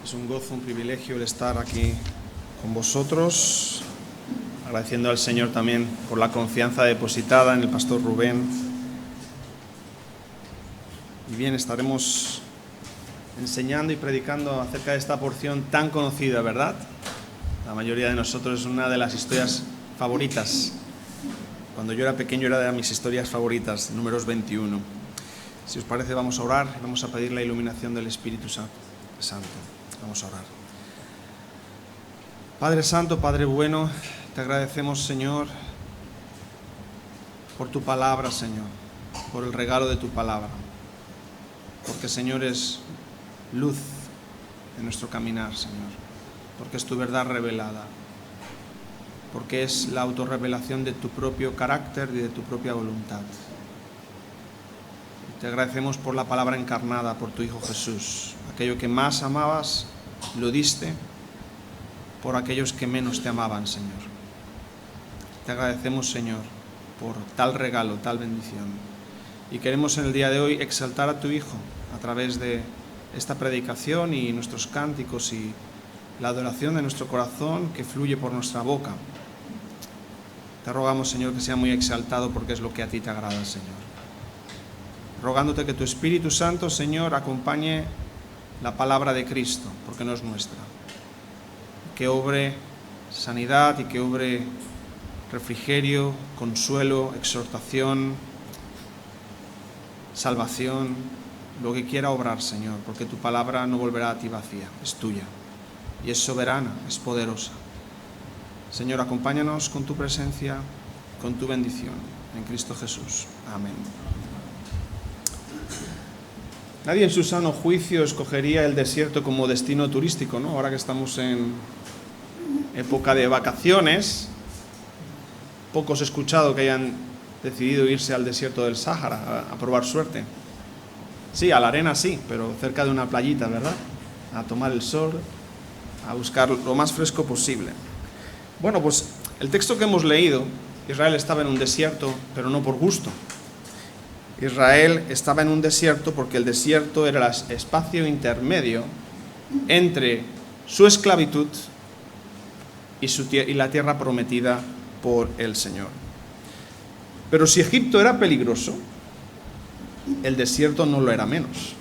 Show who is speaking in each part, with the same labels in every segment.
Speaker 1: Es un gozo, un privilegio el estar aquí con vosotros, agradeciendo al Señor también por la confianza depositada en el pastor Rubén. Y bien, estaremos enseñando y predicando acerca de esta porción tan conocida, ¿verdad? La mayoría de nosotros es una de las historias favoritas. Cuando yo era pequeño era de mis historias favoritas, Números 21. Si os parece, vamos a orar y vamos a pedir la iluminación del Espíritu Santo. Vamos a orar. Padre Santo, Padre bueno, te agradecemos, Señor, por tu palabra, Señor, por el regalo de tu palabra. Porque, Señor, es luz en nuestro caminar, Señor. Porque es tu verdad revelada. Porque es la autorrevelación de tu propio carácter y de tu propia voluntad. Te agradecemos por la palabra encarnada, por tu Hijo Jesús. Aquello que más amabas, lo diste por aquellos que menos te amaban, Señor. Te agradecemos, Señor, por tal regalo, tal bendición. Y queremos en el día de hoy exaltar a tu Hijo a través de esta predicación y nuestros cánticos y la adoración de nuestro corazón que fluye por nuestra boca. Te rogamos, Señor, que sea muy exaltado porque es lo que a ti te agrada, Señor. Rogándote que tu Espíritu Santo, Señor, acompañe la palabra de Cristo, porque no es nuestra. Que obre sanidad y que obre refrigerio, consuelo, exhortación, salvación, lo que quiera obrar, Señor, porque tu palabra no volverá a ti vacía, es tuya y es soberana, es poderosa. Señor, acompáñanos con tu presencia, con tu bendición, en Cristo Jesús. Amén. Nadie en su sano juicio escogería el desierto como destino turístico, ¿no? Ahora que estamos en época de vacaciones, pocos he escuchado que hayan decidido irse al desierto del Sáhara a probar suerte. Sí, a la arena sí, pero cerca de una playita, ¿verdad? A tomar el sol, a buscar lo más fresco posible. Bueno, pues el texto que hemos leído, Israel estaba en un desierto, pero no por gusto. Israel estaba en un desierto porque el desierto era el espacio intermedio entre su esclavitud y la tierra prometida por el Señor. Pero si Egipto era peligroso, el desierto no lo era menos.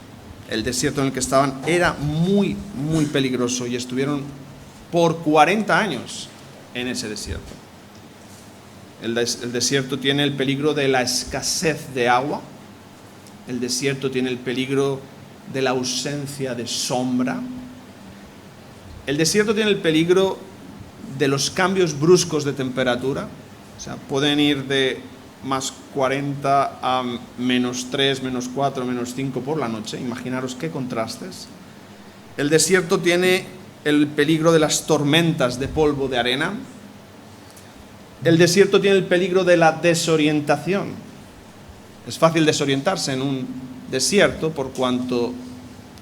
Speaker 1: El desierto en el que estaban era muy, muy peligroso y estuvieron por 40 años en ese desierto. El desierto tiene el peligro de la escasez de agua. El desierto tiene el peligro de la ausencia de sombra. El desierto tiene el peligro de los cambios bruscos de temperatura. O sea, pueden ir de más 40 a menos 3, menos 4, menos 5 por la noche. Imaginaros qué contrastes. El desierto tiene el peligro de las tormentas de polvo de arena. El desierto tiene el peligro de la desorientación. Es fácil desorientarse en un desierto por cuanto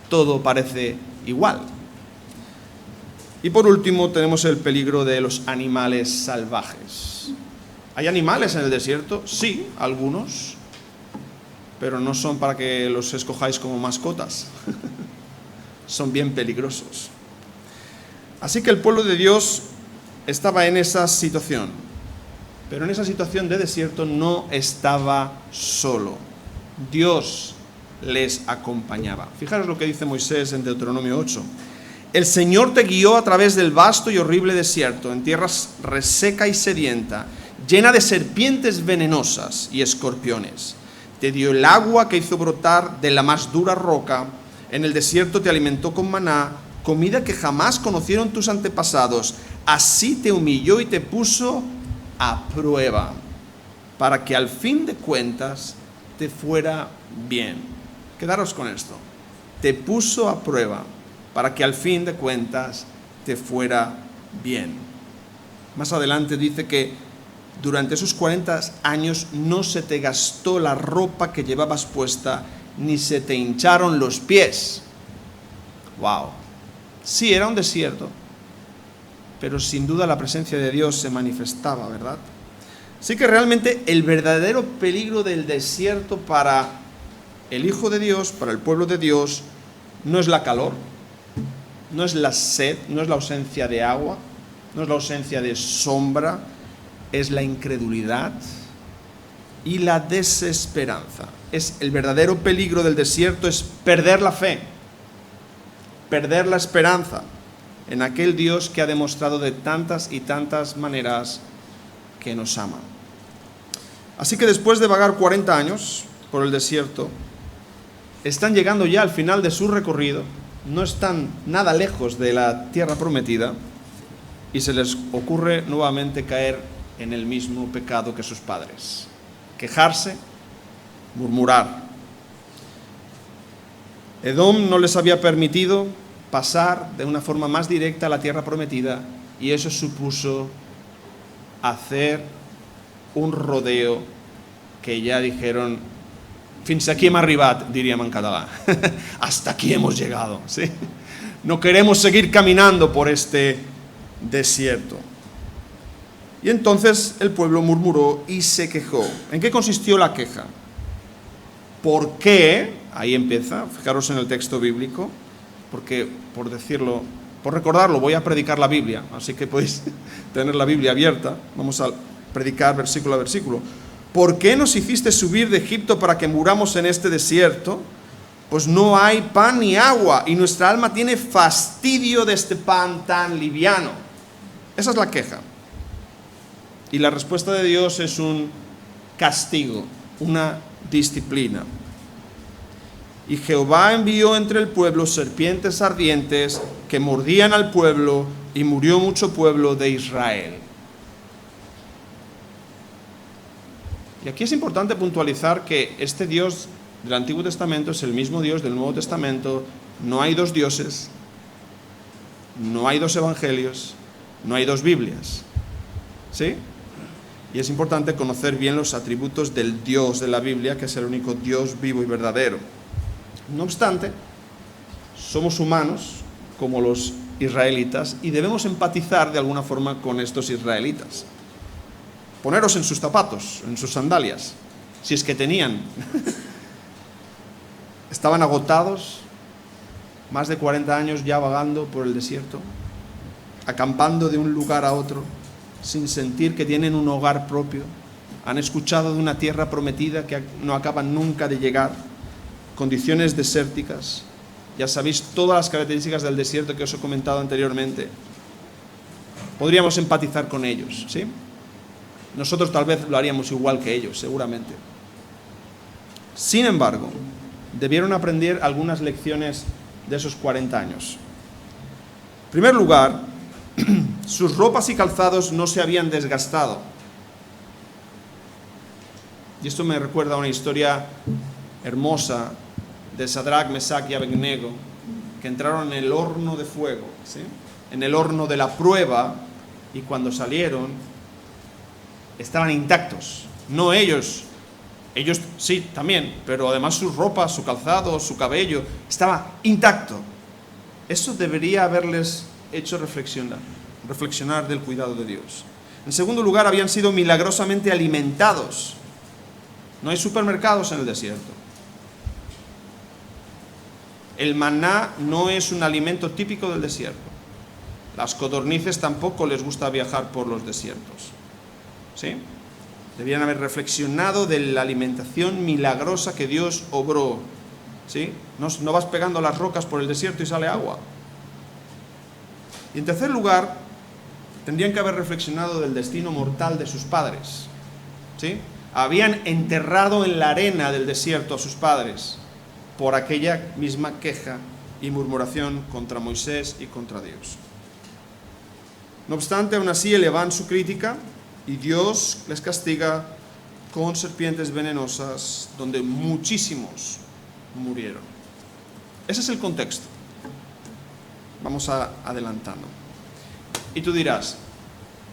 Speaker 1: todo parece igual. Y por último tenemos el peligro de los animales salvajes. ¿Hay animales en el desierto? Sí, algunos, pero no son para que los escojáis como mascotas. Son bien peligrosos. Así que el pueblo de Dios estaba en esa situación. Pero en esa situación de desierto no estaba solo. Dios les acompañaba. Fijaros lo que dice Moisés en Deuteronomio 8. El Señor te guió a través del vasto y horrible desierto, en tierra reseca y sedienta, llena de serpientes venenosas y escorpiones. Te dio el agua que hizo brotar de la más dura roca. En el desierto te alimentó con maná, comida que jamás conocieron tus antepasados. Así te humilló y te puso a prueba, para que al fin de cuentas te fuera bien. Quedaros con esto. Te puso a prueba, para que al fin de cuentas te fuera bien. Más adelante dice que durante esos 40 años no se te gastó la ropa que llevabas puesta, ni se te hincharon los pies. ¡Wow! Sí, era un desierto, pero sin duda la presencia de Dios se manifestaba, ¿verdad? Así que realmente el verdadero peligro del desierto para el Hijo de Dios, para el pueblo de Dios, no es la calor, no es la sed, no es la ausencia de agua, no es la ausencia de sombra, es la incredulidad y la desesperanza. Es el verdadero peligro del desierto, es perder la fe, perder la esperanza en aquel Dios que ha demostrado de tantas y tantas maneras que nos ama. Así que después de vagar 40 años por el desierto, están llegando ya al final de su recorrido, no están nada lejos de la tierra prometida, y se les ocurre nuevamente caer en el mismo pecado que sus padres: quejarse, murmurar. Edom no les había permitido pasar de una forma más directa a la tierra prometida, y eso supuso hacer un rodeo que ya dijeron: fins aquí hem arribat, diríem en català. Hasta aquí hemos llegado, ¿sí? No queremos seguir caminando por este desierto. Y entonces el pueblo murmuró y se quejó. ¿En qué consistió la queja? ¿Por qué? Ahí empieza, fijaros en el texto bíblico, porque, por decirlo, por recordarlo, voy a predicar la Biblia, así que podéis tener la Biblia abierta. Vamos a predicar versículo a versículo. ¿Por qué nos hiciste subir de Egipto para que muramos en este desierto? Pues no hay pan ni agua, y nuestra alma tiene fastidio de este pan tan liviano. Esa es la queja. Y la respuesta de Dios es un castigo, una disciplina. Y Jehová envió entre el pueblo serpientes ardientes que mordían al pueblo, y murió mucho pueblo de Israel. Y aquí es importante puntualizar que este Dios del Antiguo Testamento es el mismo Dios del Nuevo Testamento. No hay dos dioses, no hay dos evangelios, no hay dos Biblias, ¿sí? Y es importante conocer bien los atributos del Dios de la Biblia, que es el único Dios vivo y verdadero. No obstante, somos humanos como los israelitas y debemos empatizar de alguna forma con estos israelitas. Poneros en sus zapatos, en sus sandalias, si es que tenían. Estaban agotados, más de 40 años ya vagando por el desierto, acampando de un lugar a otro, sin sentir que tienen un hogar propio. Han escuchado de una tierra prometida que no acaban nunca de llegar, condiciones desérticas. Ya sabéis todas las características del desierto que os he comentado anteriormente. Podríamos empatizar con ellos, ¿sí? Nosotros tal vez lo haríamos igual que ellos, seguramente. Sin embargo, debieron aprender algunas lecciones de esos 40 años. En primer lugar, sus ropas y calzados no se habían desgastado. Y esto me recuerda a una historia hermosa de Sadrach, Mesach y Abednego, que entraron en el horno de fuego, ¿sí? En el horno de la prueba, y cuando salieron estaban intactos. No ellos sí, también, pero además sus ropas, su calzado, su cabello, estaba intacto. Eso debería haberles hecho reflexionar del cuidado de Dios. En segundo lugar, habían sido milagrosamente alimentados. No hay supermercados en el desierto. El maná no es un alimento típico del desierto. Las codornices tampoco les gusta viajar por los desiertos, ¿sí? Debían haber reflexionado de la alimentación milagrosa que Dios obró, ¿sí? No vas pegando las rocas por el desierto y sale agua. Y en tercer lugar, tendrían que haber reflexionado del destino mortal de sus padres, ¿sí? Habían enterrado en la arena del desierto a sus padres por aquella misma queja y murmuración contra Moisés y contra Dios. No obstante, aún así elevan su crítica y Dios les castiga con serpientes venenosas, donde muchísimos murieron. Ese es el contexto. Vamos adelantando. Y tú dirás,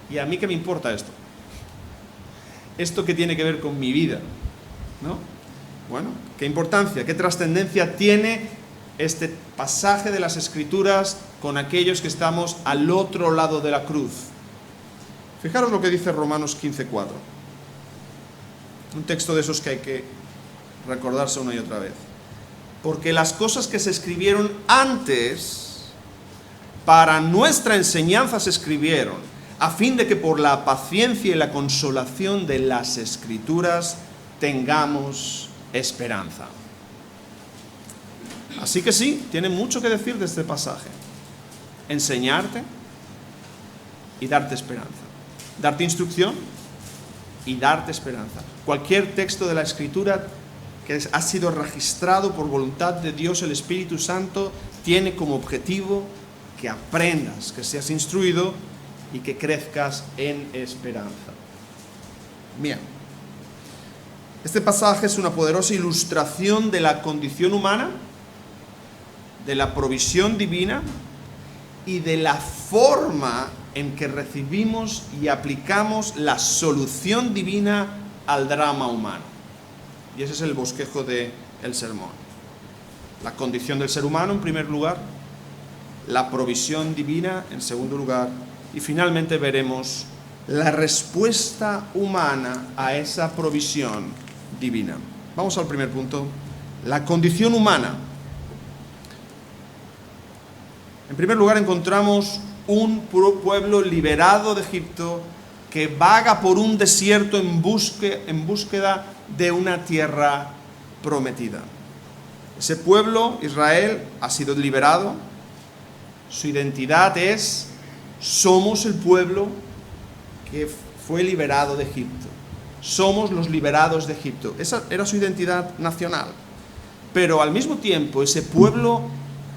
Speaker 1: ¿y a mí qué me importa esto? ¿Esto qué tiene que ver con mi vida? ¿No? Bueno, ¿qué importancia, qué trascendencia tiene este pasaje de las Escrituras con aquellos que estamos al otro lado de la cruz? Fijaros lo que dice Romanos 15:4. Un texto de esos que hay que recordarse una y otra vez. Porque las cosas que se escribieron antes para nuestra enseñanza se escribieron, a fin de que por la paciencia y la consolación de las Escrituras tengamos esperanza. Así que sí, tiene mucho que decir de este pasaje. Enseñarte y darte esperanza. Darte instrucción y darte esperanza. Cualquier texto de la Escritura que ha sido registrado por voluntad de Dios el Espíritu Santo tiene como objetivo que aprendas, que seas instruido y que crezcas en esperanza. Bien, este pasaje es una poderosa ilustración de la condición humana, de la provisión divina y de la forma en que recibimos y aplicamos la solución divina al drama humano. Y ese es el bosquejo del sermón. La condición del ser humano en primer lugar, la provisión divina en segundo lugar, y finalmente veremos la respuesta humana a esa provisión divina. Vamos al primer punto, la condición humana. En primer lugar encontramos un pueblo liberado de Egipto que vaga por un desierto en búsqueda de una tierra prometida. Ese pueblo, Israel, ha sido liberado. Su identidad es: somos el pueblo que fue liberado de Egipto. Somos los liberados de Egipto. Esa era su identidad nacional. Pero al mismo tiempo, ese pueblo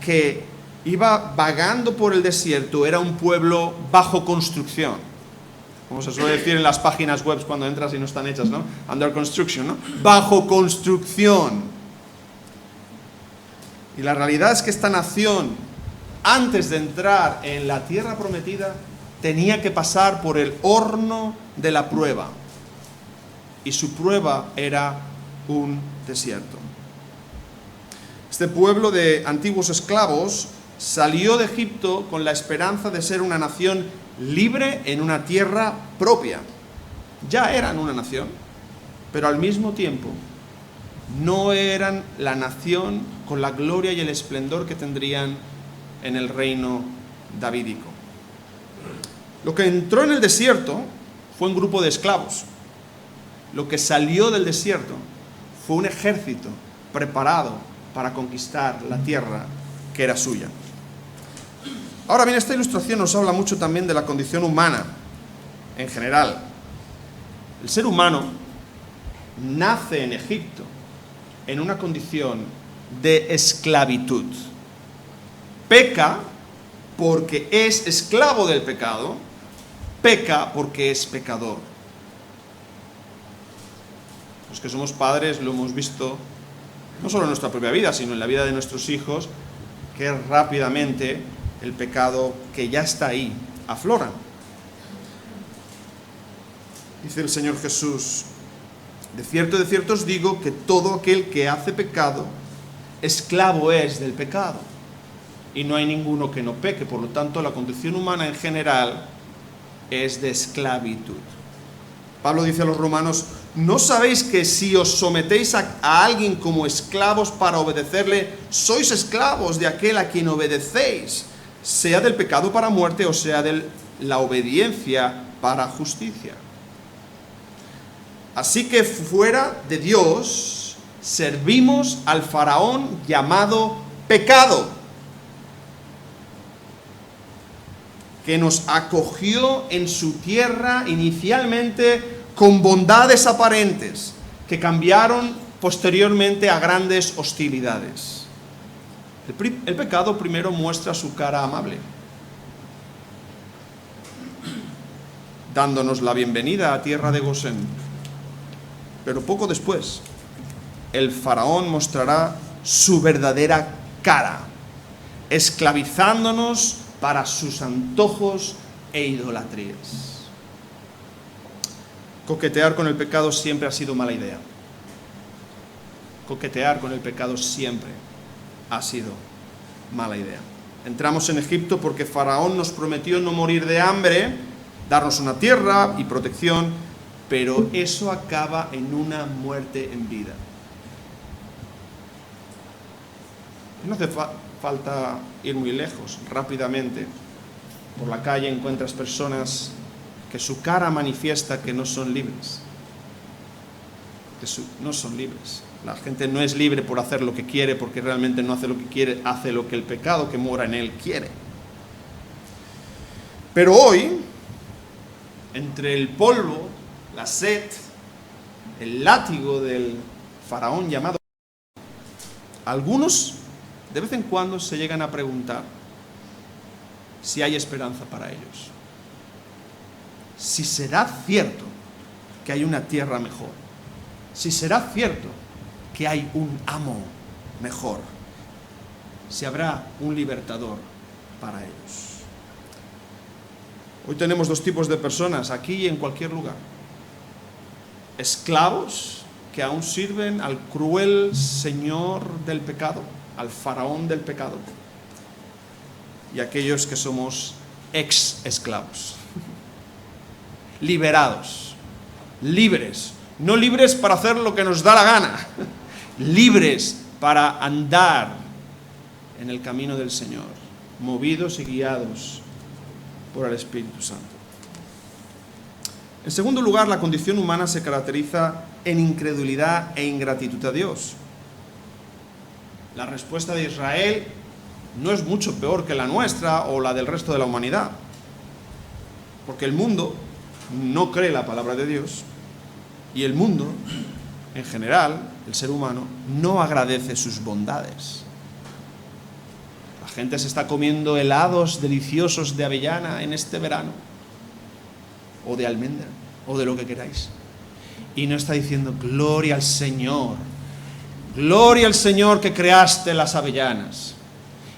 Speaker 1: que iba vagando por el desierto era un pueblo bajo construcción. Como se suele decir en las páginas web cuando entras y no están hechas, ¿no? Under construction, ¿no? Bajo construcción. Y la realidad es que esta nación, antes de entrar en la tierra prometida, tenía que pasar por el horno de la prueba. Y su prueba era un desierto. Este pueblo de antiguos esclavos salió de Egipto con la esperanza de ser una nación libre en una tierra propia. Ya eran una nación, pero al mismo tiempo no eran la nación con la gloria y el esplendor que tendrían en el reino davídico. Lo que entró en el desierto fue un grupo de esclavos. Lo que salió del desierto fue un ejército preparado para conquistar la tierra que era suya. Ahora bien, esta ilustración nos habla mucho también de la condición humana en general. El ser humano nace en Egipto en una condición de esclavitud. Peca porque es esclavo del pecado, peca porque es pecador. Los que somos padres lo hemos visto no solo en nuestra propia vida, sino en la vida de nuestros hijos, que rápidamente el pecado que ya está ahí aflora. Dice el Señor Jesús: de cierto os digo que todo aquel que hace pecado, esclavo es del pecado. Y no hay ninguno que no peque. Por lo tanto, la condición humana en general es de esclavitud. Pablo dice a los romanos: ¿no sabéis que si os sometéis a alguien como esclavos para obedecerle, sois esclavos de aquel a quien obedecéis, sea del pecado para muerte o sea de la obediencia para justicia? Así que fuera de Dios servimos al faraón llamado pecado, que nos acogió en su tierra inicialmente con bondades aparentes, que cambiaron posteriormente a grandes hostilidades. El pecado primero muestra su cara amable, dándonos la bienvenida a tierra de Gosén. Pero poco después, el faraón mostrará su verdadera cara, esclavizándonos para sus antojos e idolatrías. Coquetear con el pecado siempre ha sido mala idea. Coquetear con el pecado siempre ha sido mala idea. Entramos en Egipto porque Faraón nos prometió no morir de hambre, darnos una tierra y protección, pero eso acaba en una muerte en vida. No hace falta ir muy lejos. Rápidamente, por la calle encuentras personas que su cara manifiesta que no son libres. No son libres. La gente no es libre por hacer lo que quiere, porque realmente no hace lo que quiere, hace lo que el pecado que mora en él quiere. Pero hoy, entre el polvo, la sed, el látigo del faraón llamado, algunos de vez en cuando se llegan a preguntar si hay esperanza para ellos. Si será cierto que hay una tierra mejor. Si será cierto que hay un amo mejor. Si habrá un libertador para ellos. Hoy tenemos dos tipos de personas, aquí y en cualquier lugar. Esclavos que aún sirven al cruel señor del pecado, al faraón del pecado. Y aquellos que somos ex-esclavos. Liberados, libres. No libres para hacer lo que nos da la gana. Libres para andar en el camino del Señor, movidos y guiados por el Espíritu Santo. En segundo lugar, la condición humana se caracteriza en incredulidad e ingratitud a Dios. La respuesta de Israel no es mucho peor que la nuestra o la del resto de la humanidad, porque el mundo no cree la palabra de Dios y el mundo, en general, el ser humano, no agradece sus bondades. La gente se está comiendo helados deliciosos de avellana en este verano, o de almendra, o de lo que queráis, y no está diciendo gloria al Señor que creaste las avellanas,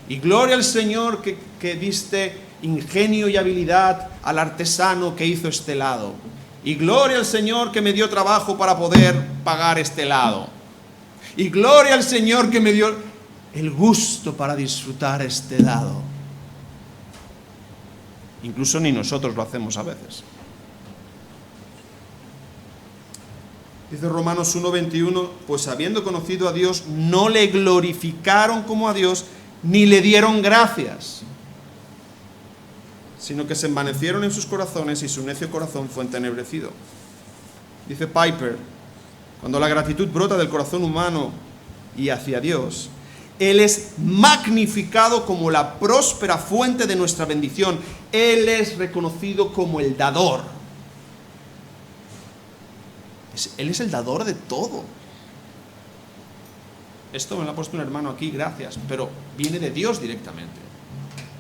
Speaker 1: y gloria al Señor que diste ingenio y habilidad al artesano que hizo este helado, y gloria al Señor que me dio trabajo para poder pagar este helado, y gloria al Señor que me dio el gusto para disfrutar este helado. Incluso ni nosotros lo hacemos a veces. Dice Romanos 1:21, pues habiendo conocido a Dios, no le glorificaron como a Dios, ni le dieron gracias, sino que se envanecieron en sus corazones y su necio corazón fue entenebrecido. Dice Piper, cuando la gratitud brota del corazón humano y hacia Dios, Él es magnificado como la próspera fuente de nuestra bendición. Él es reconocido como el dador. Él es el dador de todo. Esto me lo ha puesto un hermano aquí, gracias, pero viene de Dios directamente.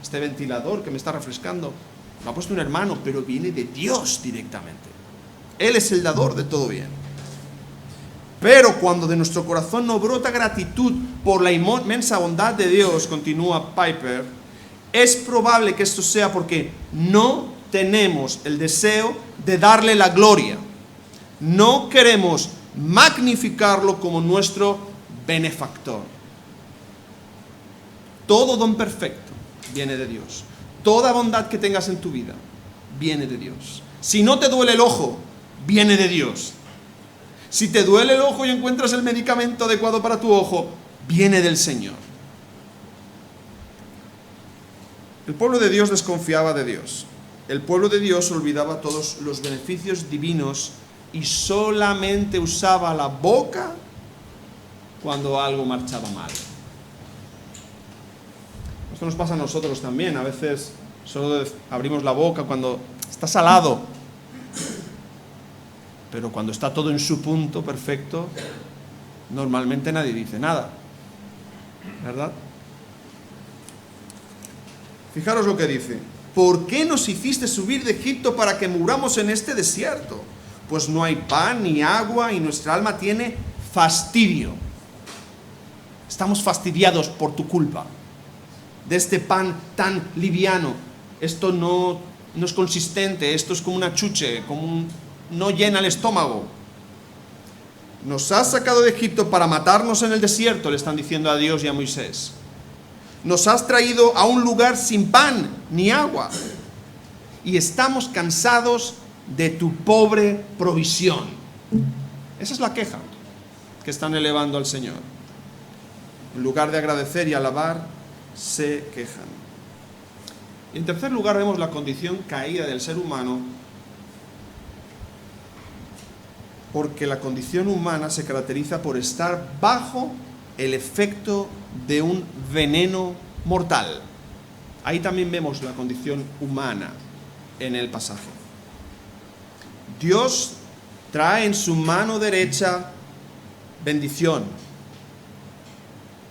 Speaker 1: Este ventilador que me está refrescando, lo ha puesto un hermano, pero viene de Dios directamente. Él es el dador de todo bien. Pero cuando de nuestro corazón no brota gratitud por la inmensa bondad de Dios, continúa Piper, es probable que esto sea porque no tenemos el deseo de darle la gloria. No queremos magnificarlo como nuestro benefactor. Todo don perfecto viene de Dios. Toda bondad que tengas en tu vida viene de Dios. Si no te duele el ojo, viene de Dios. Si te duele el ojo y encuentras el medicamento adecuado para tu ojo, viene del Señor. El pueblo de Dios desconfiaba de Dios. El pueblo de Dios olvidaba todos los beneficios divinos y solamente usaba la boca cuando algo marchaba mal. Esto nos pasa a nosotros también. A veces solo abrimos la boca cuando está salado. Pero cuando está todo en su punto perfecto, normalmente nadie dice nada. ¿Verdad? Fijaros lo que dice. ¿Por qué nos hiciste subir de Egipto para que muramos en este desierto? Pues no hay pan ni agua y nuestra alma tiene fastidio. Estamos fastidiados por tu culpa. De este pan tan liviano. Esto no es consistente, esto es como una chuche, no llena el estómago. Nos has sacado de Egipto para matarnos en el desierto, le están diciendo a Dios y a Moisés. Nos has traído a un lugar sin pan ni agua. Y estamos cansados de tu pobre provisión. Esa es la queja que están elevando al Señor. En lugar de agradecer y alabar, se quejan. Y en tercer lugar vemos la condición caída del ser humano, porque la condición humana se caracteriza por estar bajo el efecto de un veneno mortal. Ahí también vemos la condición humana en el pasaje. Dios trae en su mano derecha bendición,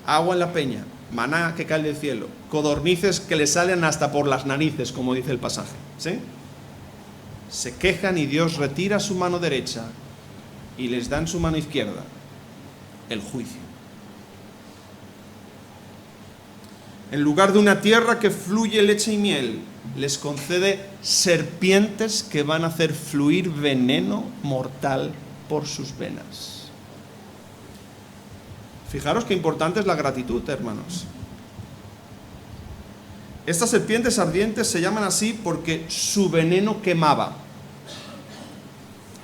Speaker 1: agua en la peña, maná que cae del cielo, codornices que le salen hasta por las narices, como dice el pasaje, ¿sí? Se quejan y Dios retira su mano derecha y les da en su mano izquierda el juicio. En lugar de una tierra que fluye leche y miel, les concede serpientes que van a hacer fluir veneno mortal por sus venas. Fijaros qué importante es la gratitud, hermanos. Estas serpientes ardientes se llaman así porque su veneno quemaba.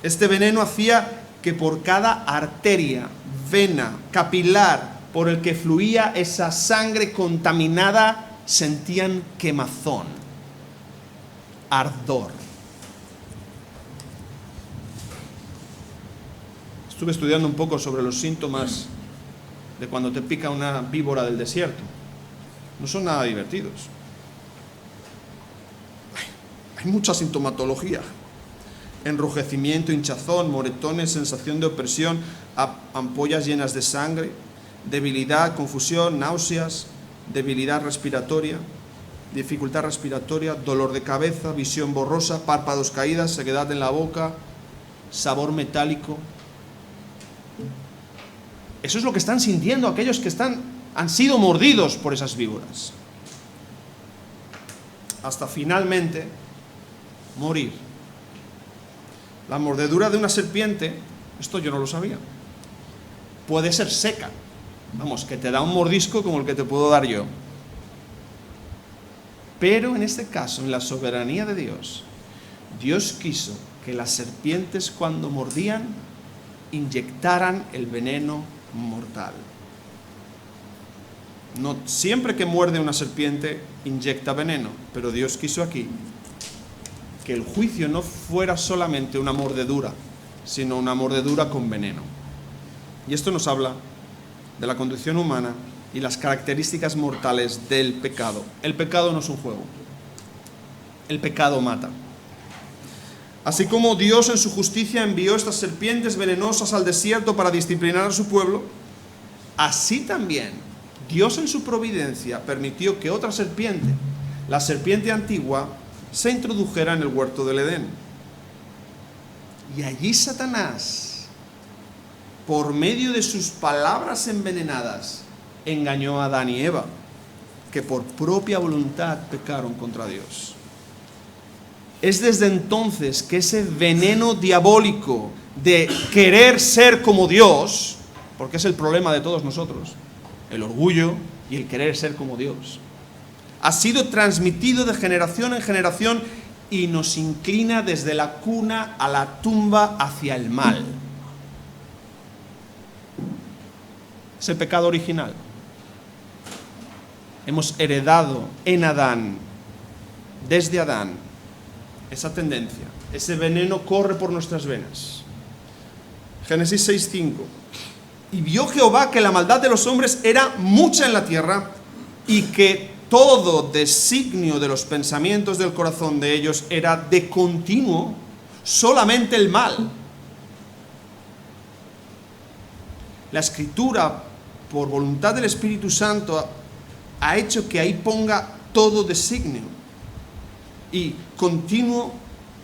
Speaker 1: Este veneno hacía que por cada arteria, vena, capilar por el que fluía esa sangre contaminada, sentían quemazón, ardor. Estuve estudiando un poco sobre los síntomas de cuando te pica una víbora del desierto. No son nada divertidos. Hay mucha sintomatología. Enrojecimiento, hinchazón, moretones, sensación de opresión, ampollas llenas de sangre, debilidad, confusión, náuseas, debilidad respiratoria, dificultad respiratoria, dolor de cabeza, visión borrosa, párpados caídas, sequedad en la boca, sabor metálico. Eso es lo que están sintiendo aquellos que han sido mordidos por esas víboras. Hasta finalmente morir. La mordedura de una serpiente, esto yo no lo sabía, puede ser seca. Vamos, que te da un mordisco como el que te puedo dar yo. Pero en este caso, en la soberanía de Dios, Dios quiso que las serpientes cuando mordían inyectaran el veneno mortal. No siempre que muerde una serpiente inyecta veneno, pero Dios quiso aquí que el juicio no fuera solamente una mordedura, sino una mordedura con veneno. Y esto nos habla de la condición humana y las características mortales del pecado. El pecado no es un juego. El pecado mata. Así como Dios en su justicia envió estas serpientes venenosas al desierto para disciplinar a su pueblo, así también Dios en su providencia permitió que otra serpiente, la serpiente antigua, se introdujera en el huerto del Edén. Y allí Satanás, por medio de sus palabras envenenadas, engañó a Adán y Eva, que por propia voluntad pecaron contra Dios. Es desde entonces que ese veneno diabólico de querer ser como Dios, porque es el problema de todos nosotros, el orgullo y el querer ser como Dios, ha sido transmitido de generación en generación y nos inclina desde la cuna a la tumba hacia el mal. Es el pecado original. Hemos heredado en Adán, desde Adán, esa tendencia. Ese veneno corre por nuestras venas. Génesis 6:5. Y vio Jehová que la maldad de los hombres era mucha en la tierra y que todo designio de los pensamientos del corazón de ellos era de continuo solamente el mal. La Escritura, por voluntad del Espíritu Santo, ha hecho que ahí ponga todo designio. Y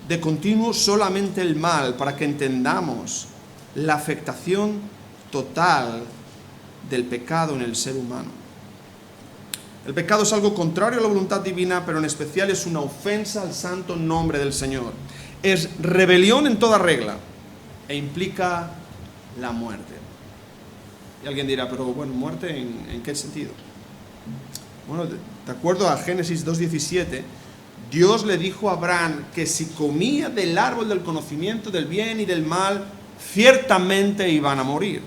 Speaker 1: de continuo solamente el mal, para que entendamos la afectación total del pecado en el ser humano. El pecado es algo contrario a la voluntad divina, pero en especial es una ofensa al santo nombre del Señor. Es rebelión en toda regla e implica la muerte. Y alguien dirá, pero bueno, ¿muerte en qué sentido? Bueno, de acuerdo a Génesis 2:17, Dios le dijo a Abraham que si comía del árbol del conocimiento del bien y del mal, ciertamente iban a morir.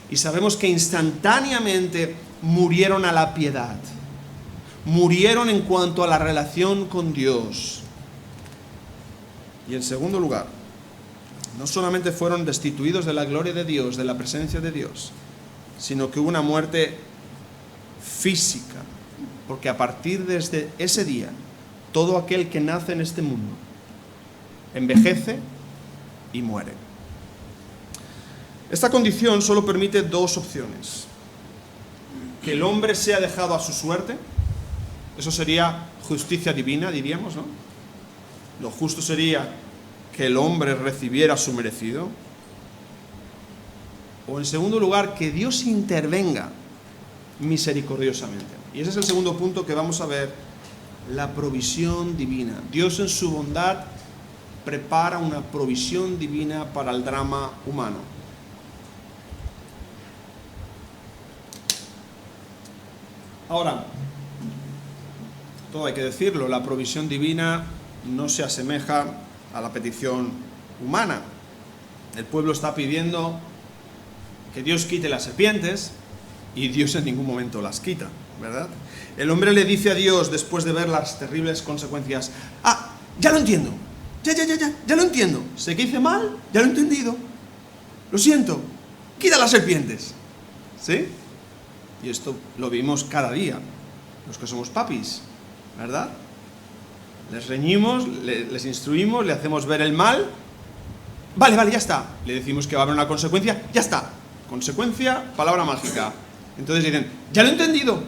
Speaker 1: Y sabemos que instantáneamente murieron a la piedad. Murieron en cuanto a la relación con Dios. Y en segundo lugar, no solamente fueron destituidos de la gloria de Dios, de la presencia de Dios, sino que hubo una muerte física, porque a partir de ese día, todo aquel que nace en este mundo envejece y muere. Esta condición solo permite dos opciones: que el hombre sea dejado a su suerte, eso sería justicia divina, diríamos, ¿no? Lo justo sería que el hombre recibiera su merecido. O en segundo lugar, que Dios intervenga misericordiosamente. Y ese es el segundo punto que vamos a ver: la provisión divina. Dios en su bondad prepara una provisión divina para el drama humano. Ahora, todo hay que decirlo, la provisión divina no se asemeja a la petición humana. El pueblo está pidiendo que Dios quite las serpientes y Dios en ningún momento las quita, ¿verdad? El hombre le dice a Dios, después de ver las terribles consecuencias: ya lo entiendo, ya lo entiendo, sé que hice mal, ya lo he entendido, lo siento, quita las serpientes, ¿sí? Y esto lo vimos cada día, los que somos papis, ¿verdad? Les reñimos, les instruimos, le hacemos ver el mal. Vale, ya está. Le decimos que va a haber una consecuencia, ya está. Consecuencia, palabra mágica. Entonces dicen: ya lo he entendido.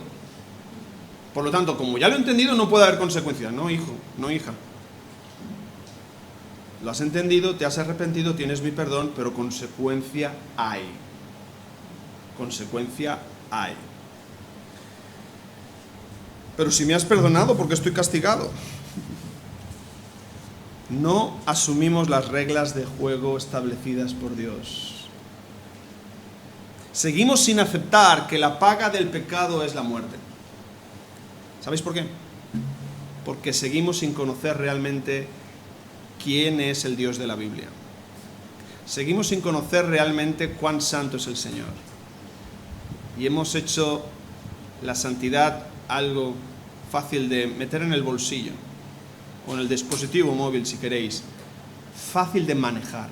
Speaker 1: Por lo tanto, como ya lo he entendido, no puede haber consecuencias. No, hijo, no, hija. Lo has entendido, te has arrepentido, tienes mi perdón, pero consecuencia hay. Consecuencia hay. Pero si me has perdonado, ¿por qué estoy castigado? No asumimos las reglas de juego establecidas por Dios. Seguimos sin aceptar que la paga del pecado es la muerte. ¿Sabéis por qué? Porque seguimos sin conocer realmente quién es el Dios de la Biblia. Seguimos sin conocer realmente cuán santo es el Señor. Y hemos hecho la santidad algo fácil de meter en el bolsillo, o en el dispositivo móvil si queréis, fácil de manejar.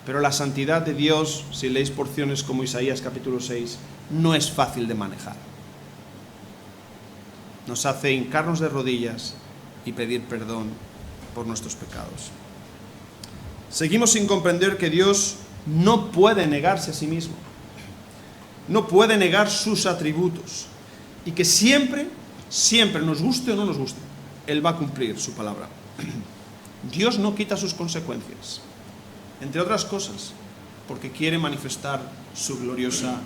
Speaker 1: Pero la santidad de Dios, si leéis porciones como Isaías capítulo 6, no es fácil de manejar. Nos hace hincarnos de rodillas y pedir perdón por nuestros pecados. Seguimos sin comprender que Dios no puede negarse a sí mismo, no puede negar sus atributos, y que siempre, nos guste o no nos guste, Él va a cumplir su palabra. Dios no quita sus consecuencias, entre otras cosas, porque quiere manifestar su gloriosa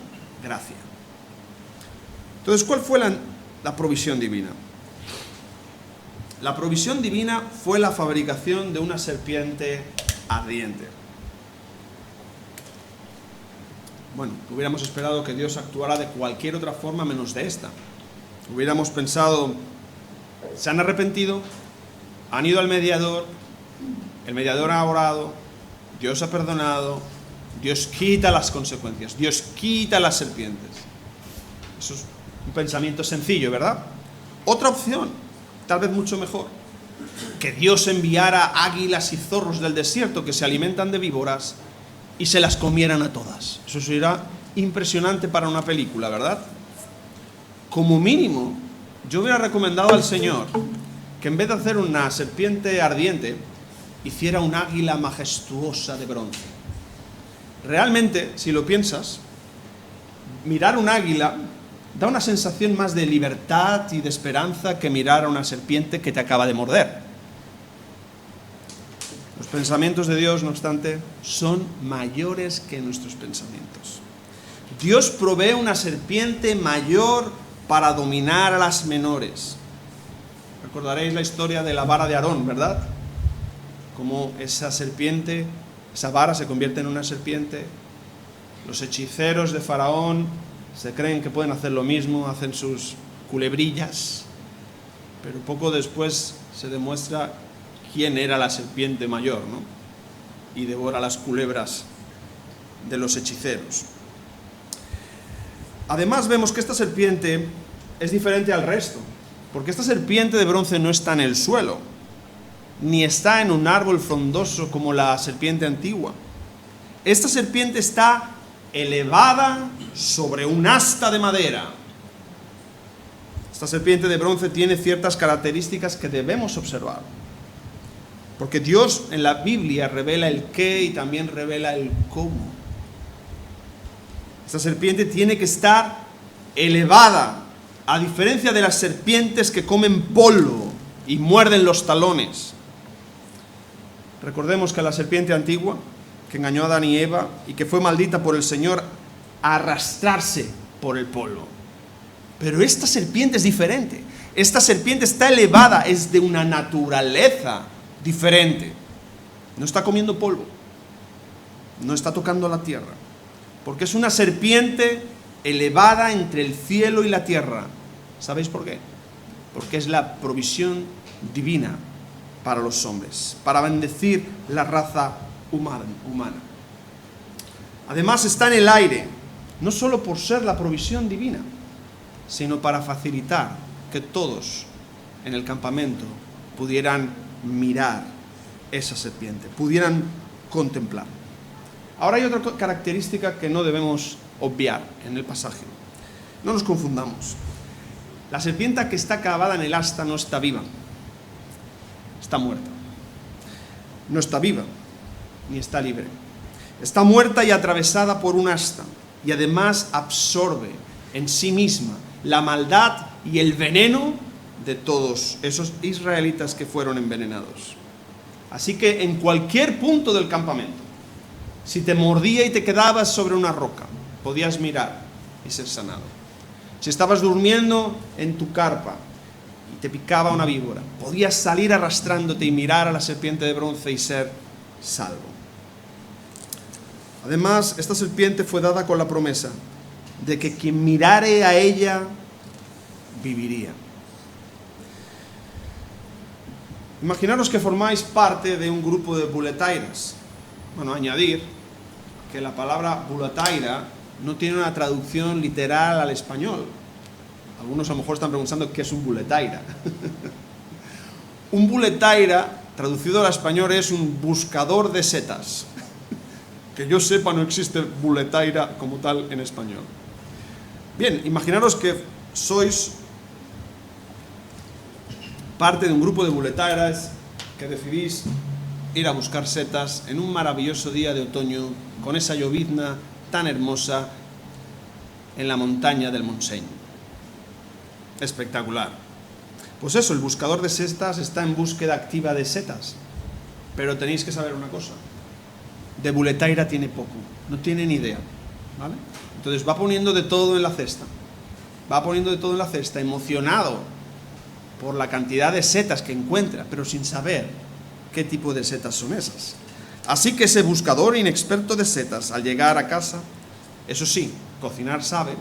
Speaker 1: gracia. Entonces, ¿cuál fue la provisión divina? La provisión divina fue la fabricación de una serpiente ardiente. Bueno, hubiéramos esperado que Dios actuara de cualquier otra forma menos de esta. Hubiéramos pensado: se han arrepentido, han ido al mediador, el mediador ha orado, Dios ha perdonado, Dios quita las consecuencias, Dios quita las serpientes. Eso es un pensamiento sencillo, ¿verdad? Otra opción, tal vez mucho mejor: que Dios enviara águilas y zorros del desierto que se alimentan de víboras y se las comieran a todas. Eso sería impresionante para una película, ¿verdad? Como mínimo, yo hubiera recomendado al Señor que en vez de hacer una serpiente ardiente, hiciera un águila majestuosa de bronce. Realmente, si lo piensas, mirar un águila da una sensación más de libertad y de esperanza que mirar a una serpiente que te acaba de morder. Los pensamientos de Dios, no obstante, son mayores que nuestros pensamientos. Dios provee una serpiente mayor para dominar a las menores. Recordaréis la historia de la vara de Aarón, ¿verdad? Cómo esa serpiente, esa vara se convierte en una serpiente. Los hechiceros de Faraón se creen que pueden hacer lo mismo, hacen sus culebrillas, pero poco después se demuestra quién era la serpiente mayor, ¿no? Y devora las culebras de los hechiceros. Además vemos que esta serpiente es diferente al resto, porque esta serpiente de bronce no está en el suelo, ni está en un árbol frondoso como la serpiente antigua. Esta serpiente está elevada sobre un asta de madera. Esta serpiente de bronce tiene ciertas características que debemos observar, porque Dios en la Biblia revela el qué y también revela el cómo. Esta serpiente tiene que estar elevada, a diferencia de las serpientes que comen polvo y muerden los talones. Recordemos que la serpiente antigua, que engañó a Adán y Eva y que fue maldita por el Señor, a arrastrarse por el polvo. Pero esta serpiente es diferente. Esta serpiente está elevada, es de una naturaleza diferente. No está comiendo polvo, no está tocando la tierra, porque es una serpiente elevada entre el cielo y la tierra. ¿Sabéis por qué? Porque es la provisión divina para los hombres, para bendecir la raza humana. Además está en el aire, no solo por ser la provisión divina, sino para facilitar que todos en el campamento pudieran mirar esa serpiente, pudieran contemplar. Ahora hay otra característica que no debemos obviar en el pasaje. No nos confundamos. La serpiente que está clavada en el asta no está viva, está muerta. No está viva, ni está libre. Está muerta y atravesada por un asta, y además absorbe en sí misma la maldad y el veneno de todos esos israelitas que fueron envenenados. Así que en cualquier punto del campamento, si te mordía y te quedabas sobre una roca, podías mirar y ser sanado. Si estabas durmiendo en tu carpa y te picaba una víbora, podías salir arrastrándote y mirar a la serpiente de bronce y ser salvo. Además, esta serpiente fue dada con la promesa de que quien mirare a ella viviría. Imaginaros que formáis parte de un grupo de buletairas. Bueno, añadir que la palabra buletaira no tiene una traducción literal al español. Algunos a lo mejor están preguntando qué es un buletaira. Un buletaira, traducido al español, es un buscador de setas. Que yo sepa, no existe buletaira como tal en español. Bien, imaginaros que sois parte de un grupo de buletairas que decidís ir a buscar setas en un maravilloso día de otoño, con esa llovizna tan hermosa en la montaña del Montseny. Espectacular. Pues eso, el buscador de setas está en búsqueda activa de setas. Pero tenéis que saber una cosa. De buletaira tiene poco, no tiene ni idea, ¿vale? Entonces va poniendo de todo en la cesta. Va poniendo de todo en la cesta, emocionado por la cantidad de setas que encuentra, pero sin saber qué tipo de setas son esas. Así que ese buscador inexperto de setas, al llegar a casa, eso sí, cocinar sabe,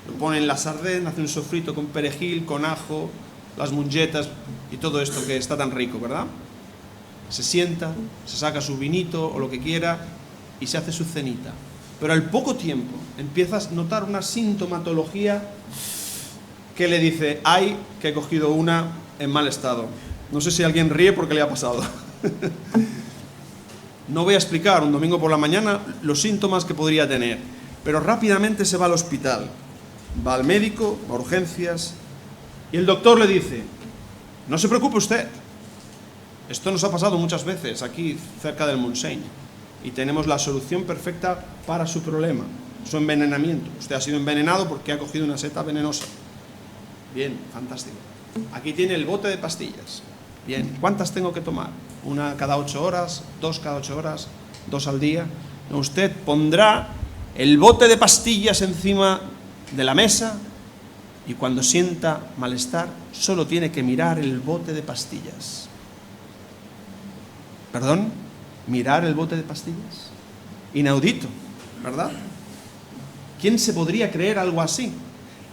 Speaker 1: lo pone en la sartén, hace un sofrito con perejil, con ajo, las mongetas y todo esto que está tan rico, ¿verdad? Se sienta, se saca su vinito o lo que quiera y se hace su cenita. Pero al poco tiempo empiezas a notar una sintomatología que le dice: ay, que he cogido una en mal estado. No sé si alguien ríe porque le ha pasado. No voy a explicar un domingo por la mañana los síntomas que podría tener, pero rápidamente se va al hospital, va al médico, a urgencias, y el doctor le dice: no se preocupe usted, esto nos ha pasado muchas veces aquí cerca del Montseny y tenemos la solución perfecta para su problema, su envenenamiento. Usted ha sido envenenado porque ha cogido una seta venenosa. Bien, fantástico. Aquí tiene el bote de pastillas. Bien, ¿cuántas tengo que tomar? ¿Una cada 8 horas? ¿2 cada 8 horas? ¿2 al día? No, usted pondrá el bote de pastillas encima de la mesa y cuando sienta malestar solo tiene que mirar el bote de pastillas. ¿Perdón? ¿Mirar el bote de pastillas? Inaudito, ¿verdad? ¿Quién se podría creer algo así?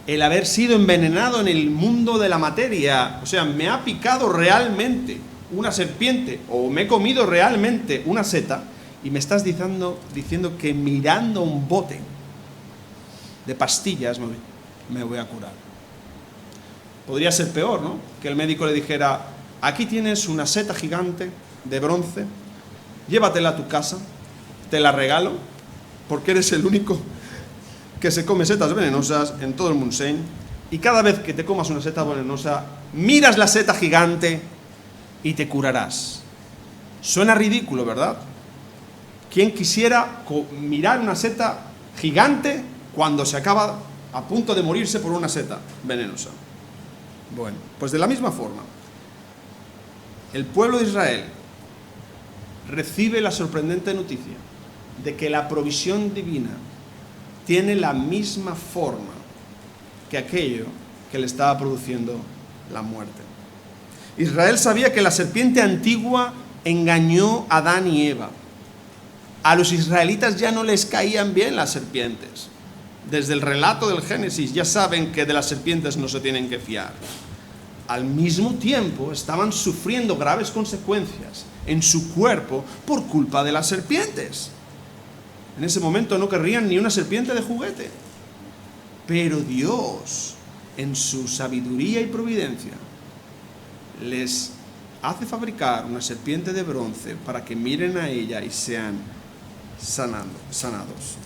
Speaker 1: El haber sido envenenado en el mundo de la materia. O sea, me ha picado realmente una serpiente o me he comido realmente una seta y me estás diciendo que mirando un bote. de pastillas me voy a curar. Podría ser peor, ¿no? Que el médico le dijera, aquí tienes una seta gigante de bronce, llévatela a tu casa, te la regalo, porque eres el único que se come setas venenosas en todo el Montseny, y cada vez que te comas una seta venenosa, miras la seta gigante y te curarás. Suena ridículo, ¿verdad? ¿Quién quisiera mirar una seta gigante cuando se acaba a punto de morirse por una seta venenosa? Bueno, pues de la misma forma, el pueblo de Israel recibe la sorprendente noticia de que la provisión divina tiene la misma forma que aquello que le estaba produciendo la muerte. Israel sabía que la serpiente antigua engañó a Adán y Eva. A los israelitas ya no les caían bien las serpientes. Desde el relato del Génesis ya saben que de las serpientes no se tienen que fiar. Al mismo tiempo estaban sufriendo graves consecuencias en su cuerpo por culpa de las serpientes. En ese momento no querrían ni una serpiente de juguete. Pero Dios, en su sabiduría y providencia, les hace fabricar una serpiente de bronce para que miren a ella y sean sanados.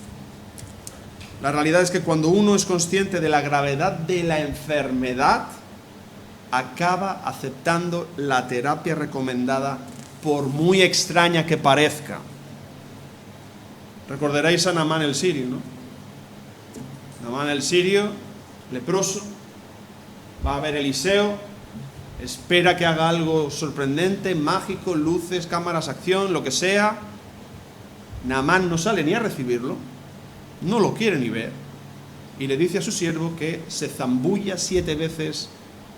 Speaker 1: La realidad es que cuando uno es consciente de la gravedad de la enfermedad, acaba aceptando la terapia recomendada, por muy extraña que parezca. Recordaréis a Naamán el sirio, ¿no? Naamán el sirio, leproso, va a ver a Eliseo, espera que haga algo sorprendente, mágico, luces, cámaras, acción, lo que sea. Naamán no sale ni a recibirlo, no lo quiere ni ver, y le dice a su siervo que se zambulla 7 veces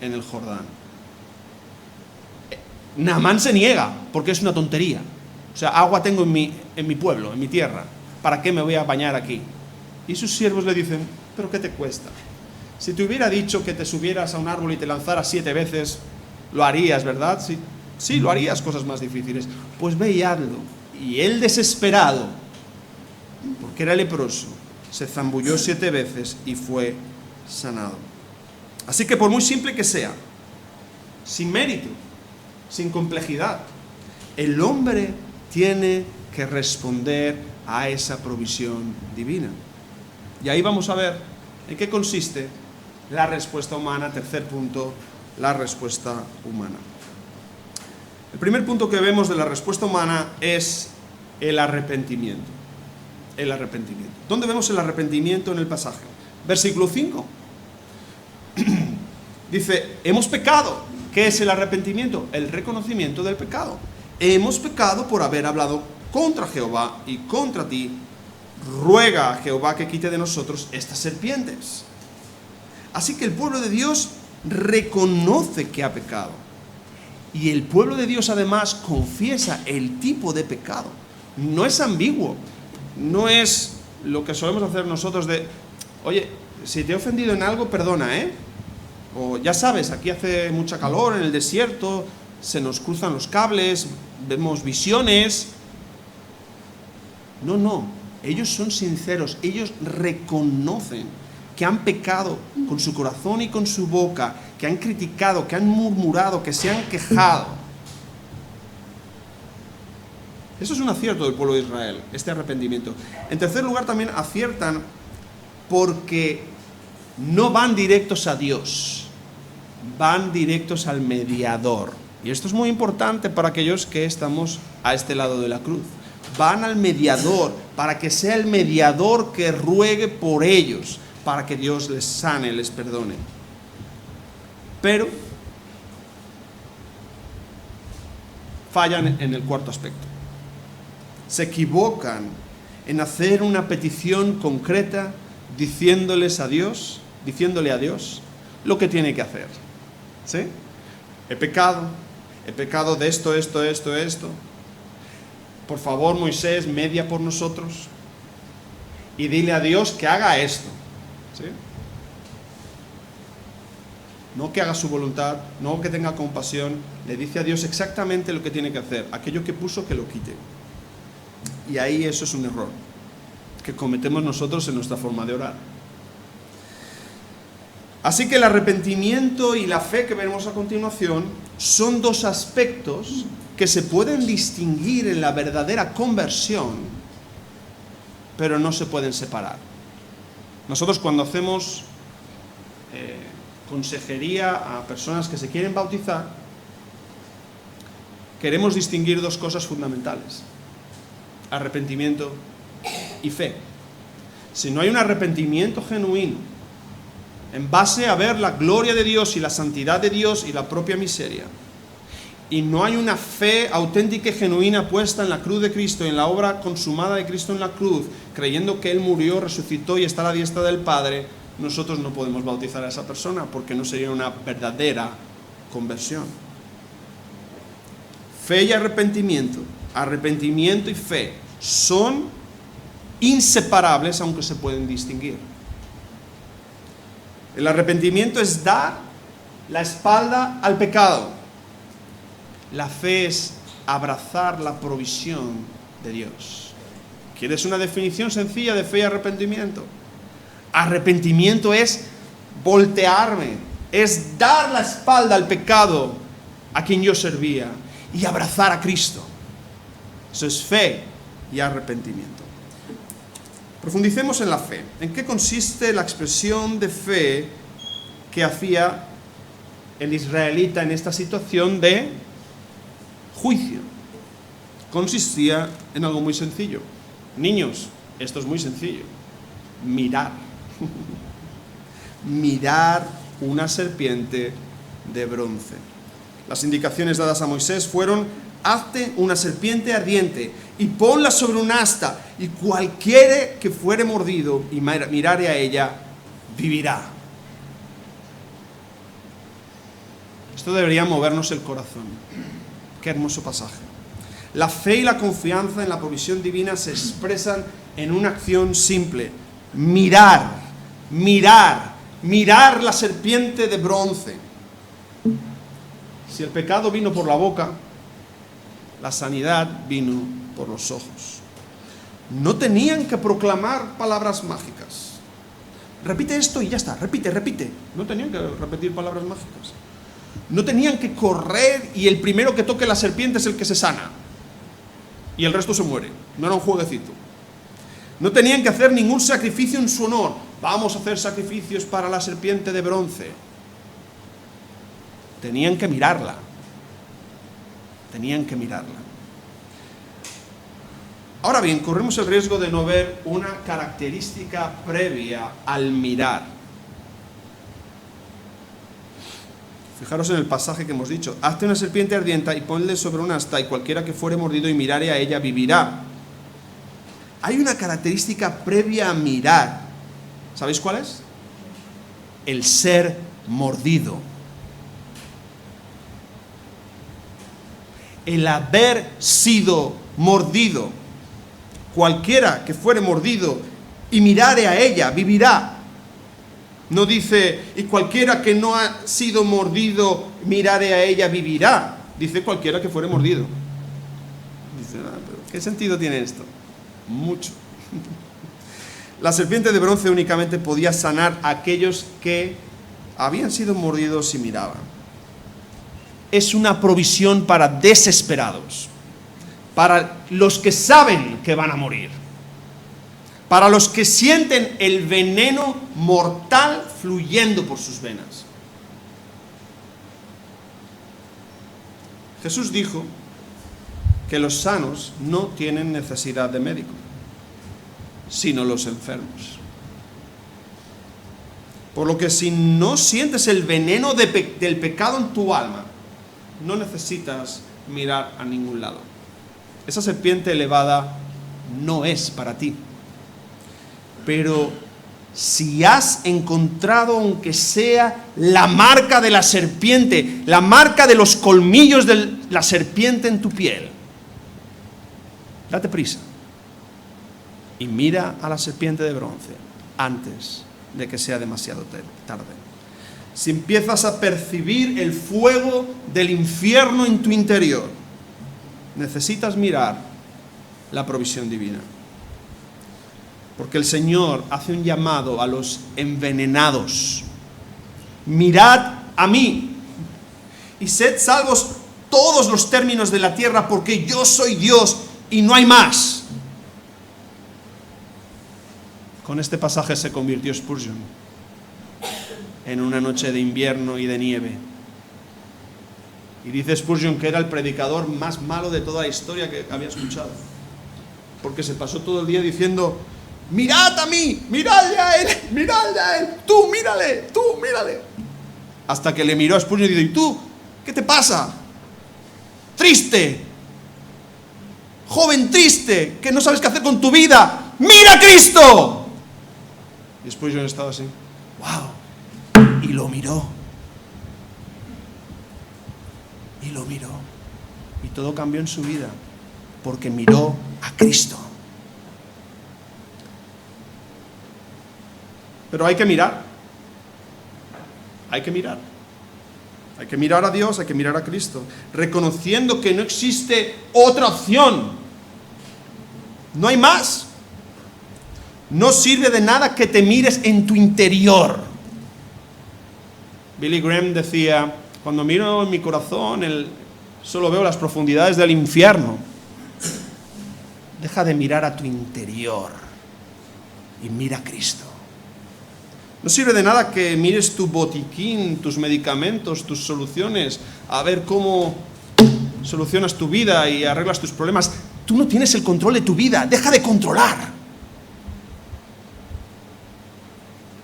Speaker 1: en el Jordán. Naamán se niega, porque es una tontería. O sea, agua tengo en mi pueblo, en mi tierra, ¿para qué me voy a bañar aquí? Y sus siervos le dicen, ¿pero qué te cuesta? Si te hubiera dicho que te subieras a un árbol y te lanzaras 7 veces, lo harías, ¿verdad? Sí, lo harías, cosas más difíciles. Pues ve y hazlo. Y él, desesperado, porque era leproso, se zambulló 7 veces y fue sanado. Así que por muy simple que sea, sin mérito, sin complejidad, el hombre tiene que responder a esa provisión divina. Y ahí vamos a ver en qué consiste la respuesta humana. Tercer punto, la respuesta humana. El primer punto que vemos de la respuesta humana es el arrepentimiento. El arrepentimiento. ¿Dónde vemos el arrepentimiento en el pasaje? Versículo 5. Dice, hemos pecado. ¿Qué es el arrepentimiento? El reconocimiento del pecado. Hemos pecado por haber hablado contra Jehová y contra ti. Ruega a Jehová que quite de nosotros estas serpientes. Así que el pueblo de Dios reconoce que ha pecado. Y el pueblo de Dios además confiesa el tipo de pecado. No es ambiguo. No es lo que solemos hacer nosotros de, oye, si te he ofendido en algo, perdona, ¿eh? O ya sabes, aquí hace mucha calor en el desierto, se nos cruzan los cables, vemos visiones. No, ellos son sinceros, ellos reconocen que han pecado con su corazón y con su boca, que han criticado, que han murmurado, que se han quejado. Eso es un acierto del pueblo de Israel, este arrepentimiento. En tercer lugar, también aciertan porque no van directos a Dios, van directos al mediador. Y esto es muy importante para aquellos que estamos a este lado de la cruz. Van al mediador para que sea el mediador que ruegue por ellos, para que Dios les sane, les perdone. Pero fallan en el cuarto aspecto. Se equivocan en hacer una petición concreta diciéndole a Dios lo que tiene que hacer. ¿Sí? He pecado de esto. Por favor, Moisés, media por nosotros y dile a Dios que haga esto. ¿Sí? No que haga su voluntad, no que tenga compasión, le dice a Dios exactamente lo que tiene que hacer, aquello que puso que lo quite. Y ahí eso es un error que cometemos nosotros en nuestra forma de orar. Así que el arrepentimiento y la fe que veremos a continuación son dos aspectos que se pueden distinguir en la verdadera conversión, pero no se pueden separar. Nosotros cuando hacemos consejería a personas que se quieren bautizar, queremos distinguir dos cosas fundamentales: arrepentimiento y fe. Si no hay un arrepentimiento genuino, en base a ver la gloria de Dios y la santidad de Dios y la propia miseria, y no hay una fe auténtica y genuina puesta en la cruz de Cristo, en la obra consumada de Cristo en la cruz, creyendo que Él murió, resucitó y está a la diestra del Padre, nosotros no podemos bautizar a esa persona porque no sería una verdadera conversión. Fe y arrepentimiento y fe son inseparables, aunque se pueden distinguir. El arrepentimiento es dar la espalda al pecado. La fe es abrazar la provisión de Dios. ¿Quieres una definición sencilla de fe y arrepentimiento? Arrepentimiento es voltearme, es dar la espalda al pecado a quien yo servía y abrazar a Cristo. Eso es fe y arrepentimiento. Profundicemos en la fe. ¿En qué consiste la expresión de fe que hacía el israelita en esta situación de juicio? Consistía en algo muy sencillo. Niños, esto es muy sencillo. Mirar. Mirar una serpiente de bronce. Las indicaciones dadas a Moisés fueron: hazte una serpiente ardiente y ponla sobre un asta, y cualquiera que fuere mordido y mirare a ella, vivirá. Esto debería movernos el corazón. Qué hermoso pasaje. La fe y la confianza en la provisión divina se expresan en una acción simple: mirar, mirar, mirar la serpiente de bronce. Si el pecado vino por la boca, la sanidad vino por los ojos. No tenían que proclamar palabras mágicas. Repite esto y ya está, repite. No tenían que repetir palabras mágicas. No tenían que correr y el primero que toque la serpiente es el que se sana y el resto se muere. No era un jueguecito. No tenían que hacer ningún sacrificio en su honor. Vamos a hacer sacrificios para la serpiente de bronce. Tenían que mirarla. Tenían que mirarla. Ahora bien, corremos el riesgo de no ver una característica previa al mirar. Fijaros en el pasaje que hemos dicho: hazte una serpiente ardiente y ponle sobre un asta, y cualquiera que fuere mordido y mirare a ella, vivirá. Hay una característica previa a mirar. ¿Sabéis cuál es? El ser mordido. El haber sido mordido. Cualquiera que fuere mordido y mirare a ella, vivirá. No dice: y cualquiera que no ha sido mordido, mirare a ella, vivirá. Dice: cualquiera que fuere mordido. Dice: pero ¿qué sentido tiene esto? Mucho. La serpiente de bronce únicamente podía sanar a aquellos que habían sido mordidos y miraban. Es una provisión para desesperados, para los que saben que van a morir, para los que sienten el veneno mortal fluyendo por sus venas. Jesús dijo que los sanos no tienen necesidad de médico, sino los enfermos. Por lo que si no sientes el veneno del pecado en tu alma, no necesitas mirar a ningún lado. Esa serpiente elevada no es para ti. Pero si has encontrado, aunque sea la marca de la serpiente, la marca de los colmillos de la serpiente en tu piel, date prisa y mira a la serpiente de bronce antes de que sea demasiado tarde. Si empiezas a percibir el fuego del infierno en tu interior, necesitas mirar la provisión divina. Porque el Señor hace un llamado a los envenenados, mirad a mí y sed salvos todos los términos de la tierra, porque yo soy Dios y no hay más. Con este pasaje se convirtió Spurgeon en una noche de invierno y de nieve. Y dice Spurgeon que era el predicador más malo de toda la historia que había escuchado, porque se pasó todo el día diciendo: mirad a mí, miradle a él, tú mírale. Hasta que le miró a Spurgeon y dijo: ¿y tú? ¿Qué te pasa? Triste, joven triste, que no sabes qué hacer con tu vida. ¡Mira a Cristo! Y Spurgeon estaba así, ¡wow! Y lo miró. Y todo cambió en su vida, porque miró a Cristo. Pero hay que mirar. Hay que mirar a Dios, hay que mirar a Cristo, reconociendo que no existe otra opción. No hay más. No sirve de nada que te mires en tu interior. Billy Graham decía: cuando miro en mi corazón, solo veo las profundidades del infierno. Deja de mirar a tu interior y mira a Cristo. No sirve de nada que mires tu botiquín, tus medicamentos, tus soluciones, a ver cómo solucionas tu vida y arreglas tus problemas. Tú no tienes el control de tu vida, deja de controlar.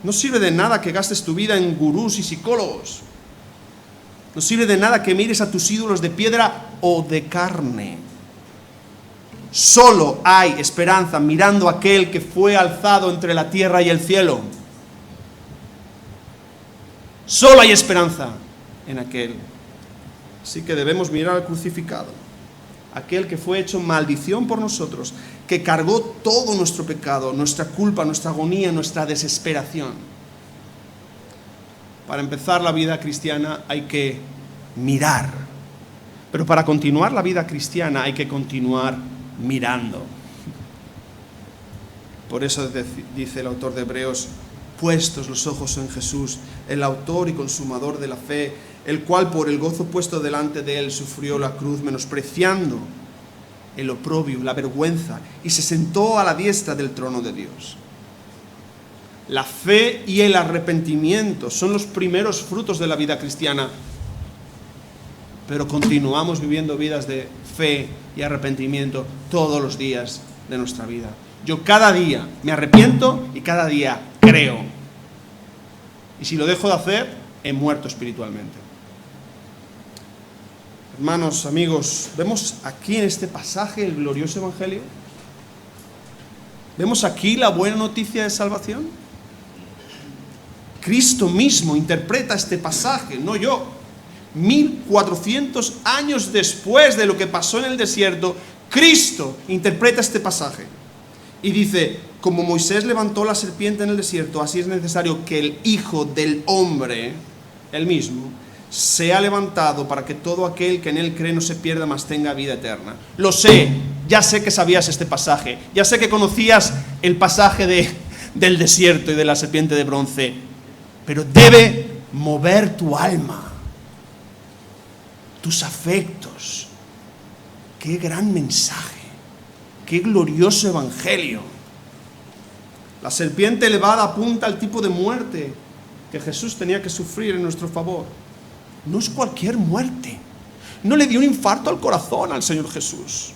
Speaker 1: No sirve de nada que gastes tu vida en gurús y psicólogos. No sirve de nada que mires a tus ídolos de piedra o de carne. Solo hay esperanza mirando a aquel que fue alzado entre la tierra y el cielo. Solo hay esperanza en aquel. Así que debemos mirar al crucificado, aquel que fue hecho maldición por nosotros, que cargó todo nuestro pecado, nuestra culpa, nuestra agonía, nuestra desesperación. Para empezar la vida cristiana hay que mirar, pero para continuar la vida cristiana hay que continuar mirando. Por eso dice el autor de Hebreos: puestos los ojos en Jesús, el autor y consumador de la fe, el cual por el gozo puesto delante de él sufrió la cruz, menospreciando el oprobio, la vergüenza, y se sentó a la diestra del trono de Dios. La fe y el arrepentimiento son los primeros frutos de la vida cristiana, pero continuamos viviendo vidas de fe y arrepentimiento todos los días de nuestra vida. Yo cada día me arrepiento y cada día creo. Y si lo dejo de hacer, he muerto espiritualmente. Hermanos, amigos, ¿vemos aquí en este pasaje el glorioso evangelio? ¿Vemos aquí la buena noticia de salvación? Cristo mismo interpreta este pasaje, no yo. 1400 años después de lo que pasó en el desierto, Cristo interpreta este pasaje y dice: como Moisés levantó la serpiente en el desierto, así es necesario que el Hijo del Hombre, él mismo, sea levantado, para que todo aquel que en él cree no se pierda, mas tenga vida eterna. Lo sé, ya sé que sabías este pasaje, ya sé que conocías el pasaje del desierto y de la serpiente de bronce, pero debe mover tu alma, tus afectos. Qué gran mensaje, qué glorioso evangelio. La serpiente elevada apunta al tipo de muerte que Jesús tenía que sufrir en nuestro favor. No es cualquier muerte. No le dio un infarto al corazón al Señor Jesús.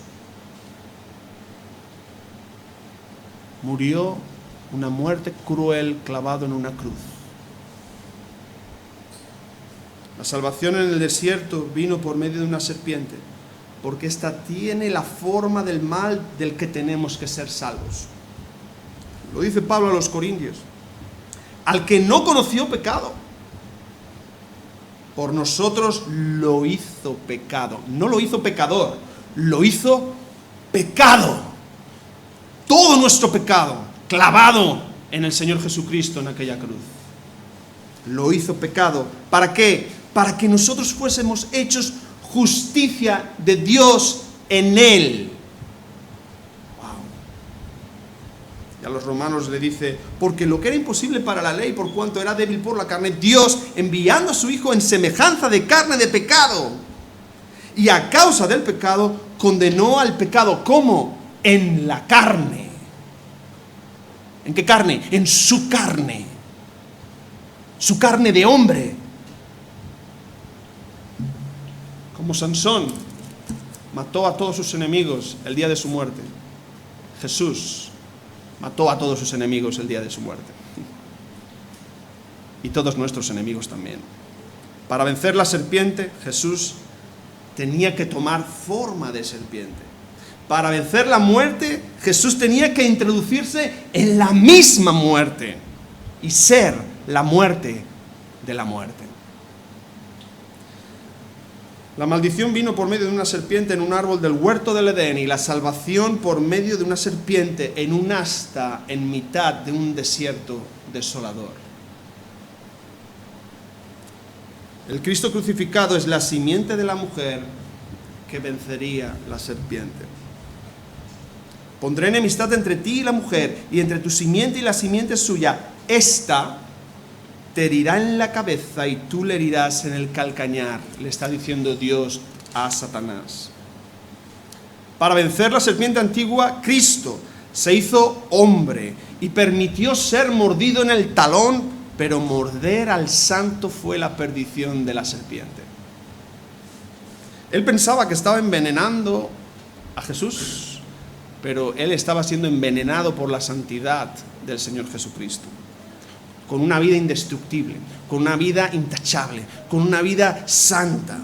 Speaker 1: Murió una muerte cruel clavado en una cruz. La salvación en el desierto vino por medio de una serpiente, porque ésta tiene la forma del mal del que tenemos que ser salvos. Lo dice Pablo a los Corintios: al que no conoció pecado, por nosotros lo hizo pecado. No lo hizo pecador, lo hizo pecado. Todo nuestro pecado clavado en el Señor Jesucristo en aquella cruz. Lo hizo pecado. ¿Para qué? Para que nosotros fuésemos hechos justicia de Dios en Él. Wow. a los romanos le dice, porque lo que era imposible para la ley, por cuanto era débil por la carne, Dios, enviando a su Hijo en semejanza de carne de pecado, y a causa del pecado, condenó al pecado. ¿Cómo? En la carne. ¿En qué carne? En su carne. Su carne de hombre. Como Sansón mató a todos sus enemigos el día de su muerte, Jesús mató a todos sus enemigos el día de su muerte. Y todos nuestros enemigos también. Para vencer la serpiente, Jesús tenía que tomar forma de serpiente. Para vencer la muerte, Jesús tenía que introducirse en la misma muerte y ser la muerte de la muerte. La maldición vino por medio de una serpiente en un árbol del huerto del Edén, y la salvación por medio de una serpiente en un asta en mitad de un desierto desolador. El Cristo crucificado es la simiente de la mujer que vencería la serpiente. Pondré enemistad entre ti y la mujer, y entre tu simiente y la simiente suya. Esta te herirá en la cabeza y tú le herirás en el calcañar, le está diciendo Dios a Satanás. Para vencer la serpiente antigua, Cristo se hizo hombre y permitió ser mordido en el talón, pero morder al santo fue la perdición de la serpiente. Él pensaba que estaba envenenando a Jesús, pero él estaba siendo envenenado por la santidad del Señor Jesucristo. Con una vida indestructible, con una vida intachable, con una vida santa.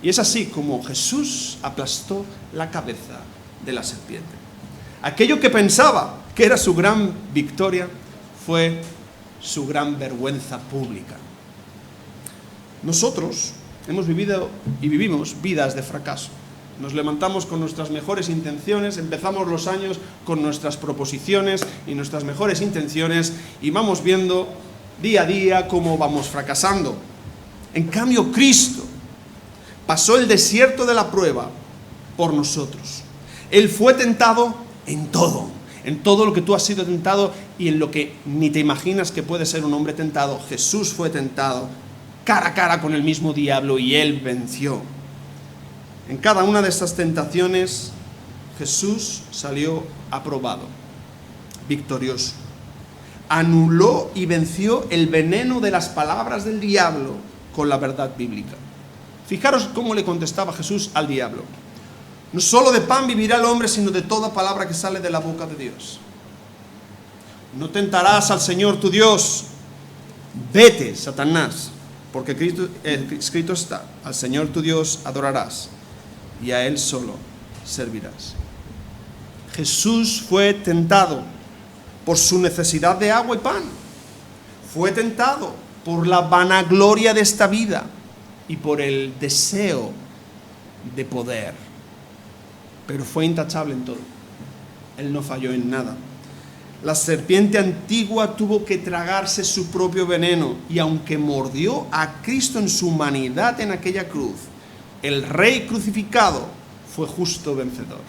Speaker 1: Y es así como Jesús aplastó la cabeza de la serpiente. Aquello que pensaba que era su gran victoria fue su gran vergüenza pública. Nosotros hemos vivido y vivimos vidas de fracaso. Nos levantamos con nuestras mejores intenciones, empezamos los años con nuestras proposiciones y nuestras mejores intenciones, y vamos viendo día a día cómo vamos fracasando. En cambio, Cristo pasó el desierto de la prueba por nosotros. Él fue tentado en todo lo que tú has sido tentado y en lo que ni te imaginas que puede ser un hombre tentado. Jesús fue tentado cara a cara con el mismo diablo y él venció. En cada una de estas tentaciones, Jesús salió aprobado, victorioso. Anuló y venció el veneno de las palabras del diablo con la verdad bíblica. Fijaros cómo le contestaba Jesús al diablo. No solo de pan vivirá el hombre, sino de toda palabra que sale de la boca de Dios. No tentarás al Señor tu Dios. Vete, Satanás, porque escrito está, al Señor tu Dios adorarás y a Él solo servirás. Jesús fue tentado por su necesidad de agua y pan. Fue tentado por la vanagloria de esta vida y por el deseo de poder. Pero fue intachable en todo. Él no falló en nada. La serpiente antigua tuvo que tragarse su propio veneno, y aunque mordió a Cristo en su humanidad en aquella cruz, el Rey crucificado fue justo vencedor.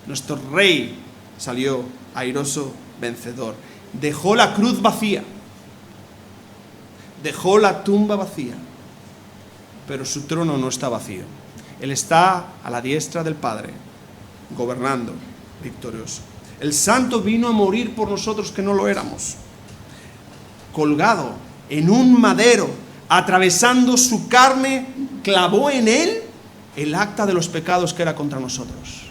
Speaker 1: Nuestro Rey salió airoso vencedor. Dejó la cruz vacía, dejó la tumba vacía, pero su trono no está vacío. Él está a la diestra del Padre, gobernando, victorioso. El Santo vino a morir por nosotros que no lo éramos, colgado en un madero, atravesando su carne, clavó en él el acta de los pecados que era contra nosotros.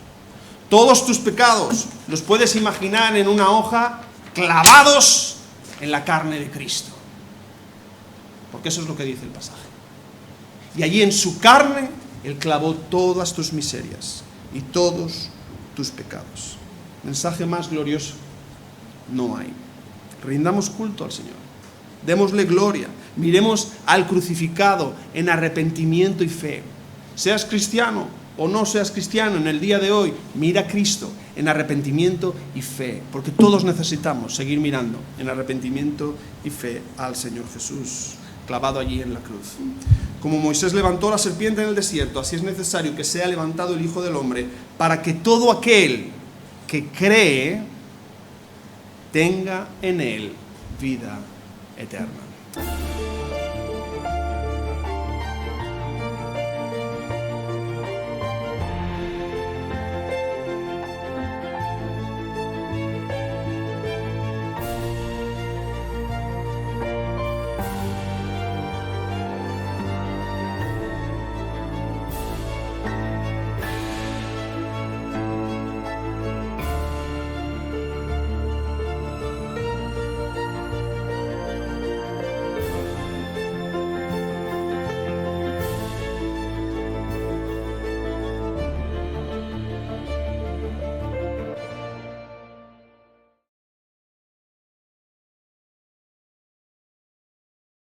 Speaker 1: Todos tus pecados los puedes imaginar en una hoja, clavados en la carne de Cristo, porque eso es lo que dice el pasaje. Y allí en su carne él clavó todas tus miserias y todos tus pecados. Mensaje más glorioso no hay. Rindamos culto al Señor, démosle gloria, miremos al crucificado en arrepentimiento y fe. Seas cristiano o no seas cristiano en el día de hoy, mira a Cristo en arrepentimiento y fe, porque todos necesitamos seguir mirando en arrepentimiento y fe al Señor Jesús, clavado allí en la cruz. Como Moisés levantó la serpiente en el desierto, así es necesario que sea levantado el Hijo del Hombre, para que todo aquel que cree tenga en él vida eterna.